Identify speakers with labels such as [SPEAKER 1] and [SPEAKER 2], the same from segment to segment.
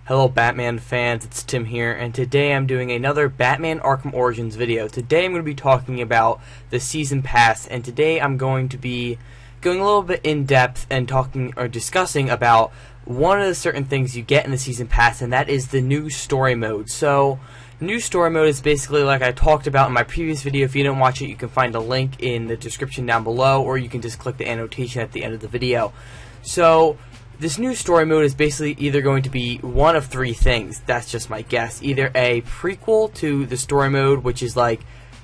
[SPEAKER 1] Hello Batman fans, it's Tim here, and today I'm doing another Batman Arkham Origins video. Today I'm going to be talking about the Season Pass, and today I'm going to be going a little bit in depth and talking or discussing about one of the certain things you get in the Season Pass, and that is the new story mode. So, new story mode is basically like I talked about in my previous video. If you didn't watch it, you can find a link in the description down below, or you can just click the annotation at the end of the video. So, this new story mode is basically either going to be one of three things. That's just my guess. Either a prequel to the story mode, which is like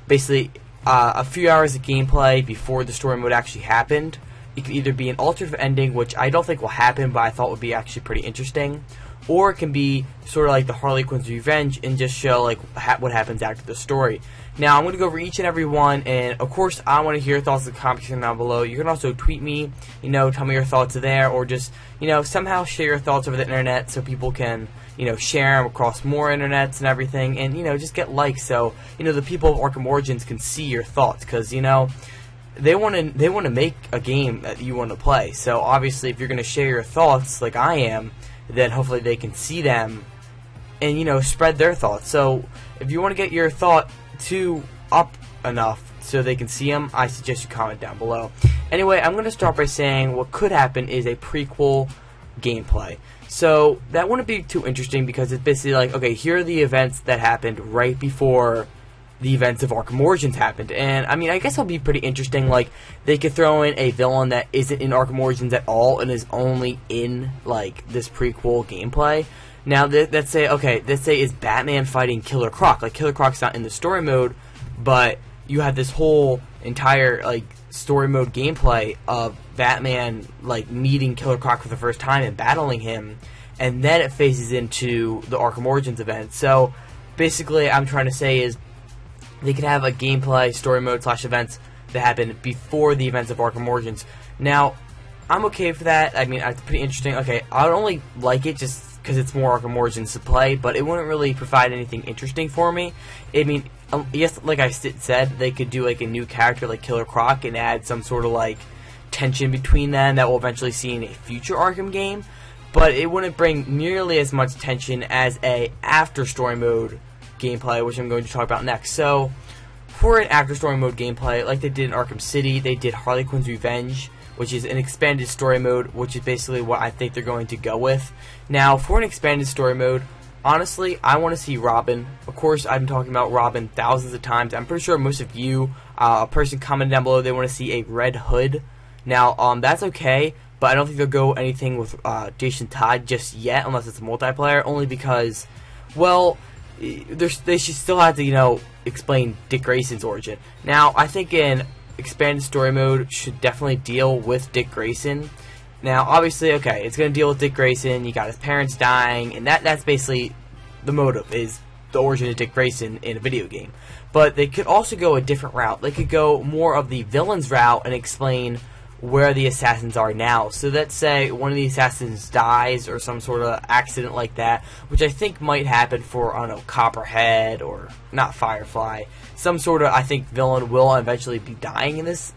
[SPEAKER 1] basically a few hours of gameplay before the story mode actually happened. It could either be an alternate ending, which I don't think will happen, but I thought would be actually pretty interesting. Or it can be sort of like the Harley Quinn's Revenge and just show like what happens after the story. Now I'm going to go over each and every one, and of course I want to hear your thoughts in the comment section down below. You can also tweet me, tell me your thoughts there, or just, somehow share your thoughts over the internet so people can, share them across more internets and everything, and, just get likes so, the people of Arkham Origins can see your thoughts, because, they want to make a game that you want to play. So obviously if you're going to share your thoughts like I am, then hopefully they can see them and spread their thoughts. So if you want to get your thought up enough so they can see them, I suggest you comment down below. Anyway, I'm going to start by saying what could happen is a prequel gameplay. So that wouldn't be too interesting because it's basically like, okay, here are the events that happened right before the events of Arkham Origins happened. And I mean, I guess it'll be pretty interesting. Like, they could throw in a villain that isn't in Arkham Origins at all and is only in like this prequel gameplay. Now let's say is Batman fighting Killer Croc. Like, Killer Croc's not in the story mode, but you have this whole entire like story mode gameplay of Batman like meeting Killer Croc for the first time and battling him, and then it phases into the Arkham Origins event. So basically I'm trying to say is they could have a gameplay story mode / events that happen before the events of Arkham Origins. Now, I'm okay for that. I mean, it's pretty interesting. Okay, I would only like it just because it's more Arkham Origins to play, but it wouldn't really provide anything interesting for me. I mean, yes, like I said, they could do like a new character like Killer Croc and add some sort of like tension between them that we'll eventually see in a future Arkham game, but it wouldn't bring nearly as much tension as a after story mode gameplay, which I'm going to talk about next. So, for an after story mode gameplay, like they did in Arkham City, they did Harley Quinn's Revenge, which is an expanded story mode, which is basically what I think they're going to go with. Now, for an expanded story mode, honestly, I want to see Robin. Of course, I've been talking about Robin thousands of times. I'm pretty sure most of you, a person commented down below, they want to see a Red Hood. Now, that's okay, but I don't think they'll go anything with Jason Todd just yet, unless it's a multiplayer, only because, well, they should still have to, explain Dick Grayson's origin. Now, I think an expanded story mode should definitely deal with Dick Grayson. Now, obviously, okay, it's going to deal with Dick Grayson. You got his parents dying, and that's basically the motive, is the origin of Dick Grayson in a video game. But they could also go a different route. They could go more of the villain's route and explain where the assassins are now. So let's say one of the assassins dies or some sort of accident like that, which I think might happen for, I don't know, Copperhead or not Firefly. Some sort of, I think, villain will eventually be dying in this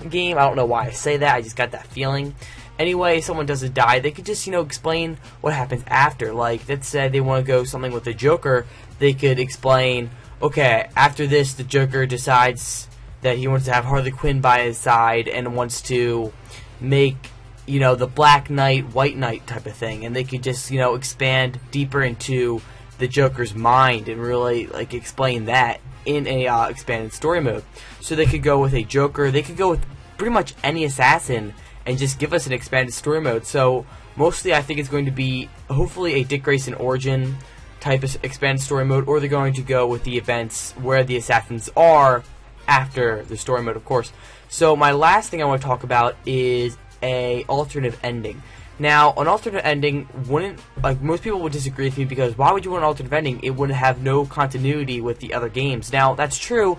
[SPEAKER 1] game. I don't know why I say that, I just got that feeling. Anyway, someone doesn't die, they could just, explain what happens after. Like, let's say they want to go something with the Joker, they could explain, okay, after this, the Joker decides that he wants to have Harley Quinn by his side and wants to make, the Black Knight, White Knight type of thing. And they could just, expand deeper into the Joker's mind and really, like, explain that in a expanded story mode. So they could go with a Joker, they could go with pretty much any assassin and just give us an expanded story mode. So mostly I think it's going to be, hopefully, a Dick Grayson origin type of expanded story mode, or they're going to go with the events where the assassins are after the story mode, of course. So my last thing I want to talk about is a alternative ending. Now, an alternate ending wouldn't, like, most people would disagree with me because why would you want an alternate ending? It would have no continuity with the other games. Now, that's true,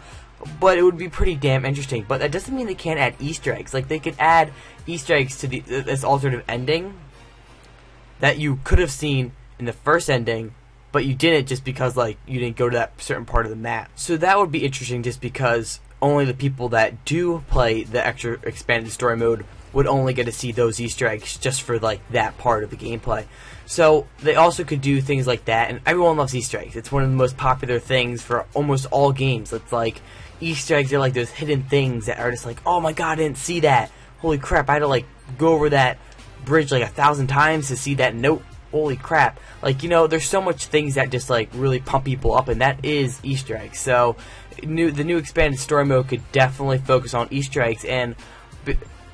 [SPEAKER 1] but it would be pretty damn interesting. But that doesn't mean they can't add Easter eggs. Like, they could add Easter eggs to this alternative ending that you could have seen in the first ending, but you didn't just because, like, you didn't go to that certain part of the map. So that would be interesting just because only the people that do play the extra expanded story mode would only get to see those Easter eggs just for like that part of the gameplay. So they also could do things like that, and everyone loves Easter eggs. It's one of the most popular things for almost all games. It's like Easter eggs are like those hidden things that are just like, oh my god, I didn't see that. Holy crap, I had to like go over that bridge like 1,000 times to see that note. Holy crap. Like, you know, there's so much things that just like really pump people up, and that is Easter eggs. So the new expanded story mode could definitely focus on Easter eggs, and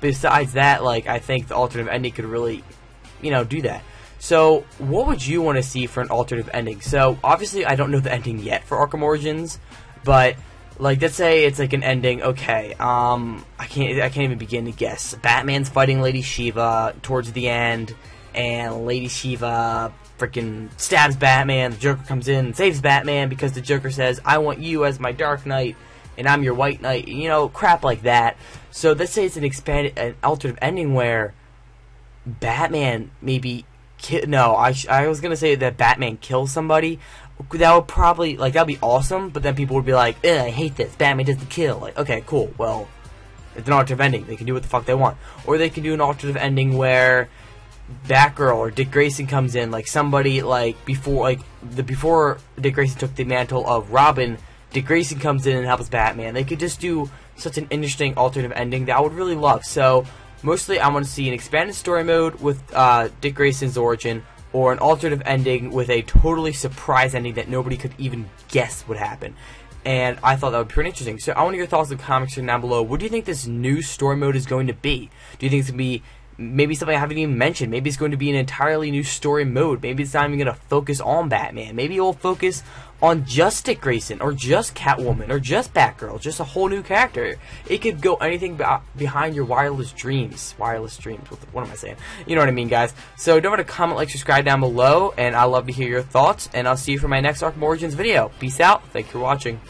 [SPEAKER 1] besides that, like, I think the alternative ending could really, you know, do that. So what would you want to see for an alternative ending? So obviously I don't know the ending yet for Arkham Origins, but like, let's say it's like an ending. Okay, I can't even begin to guess. Batman's fighting Lady Shiva towards the end, and Lady Shiva freaking stabs Batman. The Joker comes in and saves Batman because the Joker says, "I want you as my Dark Knight, and I'm your White Knight." You know, crap like that. So let's say it's an alternative ending where Batman maybe I was gonna say that Batman kills somebody. That would probably, like, that'd be awesome, but then people would be like, "Ugh, I hate this. Batman doesn't kill." Like, okay, cool. Well, it's an alternative ending. They can do what the fuck they want. Or they can do an alternative ending where Batgirl or Dick Grayson comes in, like somebody like before Dick Grayson took the mantle of Robin, Dick Grayson comes in and helps Batman. They could just do such an interesting alternative ending that I would really love. So mostly I want to see an expanded story mode with Dick Grayson's origin, or an alternative ending with a totally surprise ending that nobody could even guess would happen. And I thought that would be pretty interesting. So I want to hear your thoughts in the comments down below. What do you think this new story mode is going to be? Do you think it's going to be maybe something I haven't even mentioned? Maybe it's going to be an entirely new story mode. Maybe it's not even going to focus on Batman. Maybe it will focus on just Dick Grayson, or just Catwoman, or just Batgirl, just a whole new character. It could go anything behind your wildest dreams. Wildest dreams. What am I saying? You know what I mean, guys. So don't forget to comment, like, subscribe down below, and I'd love to hear your thoughts, and I'll see you for my next Arkham Origins video. Peace out. Thank you for watching.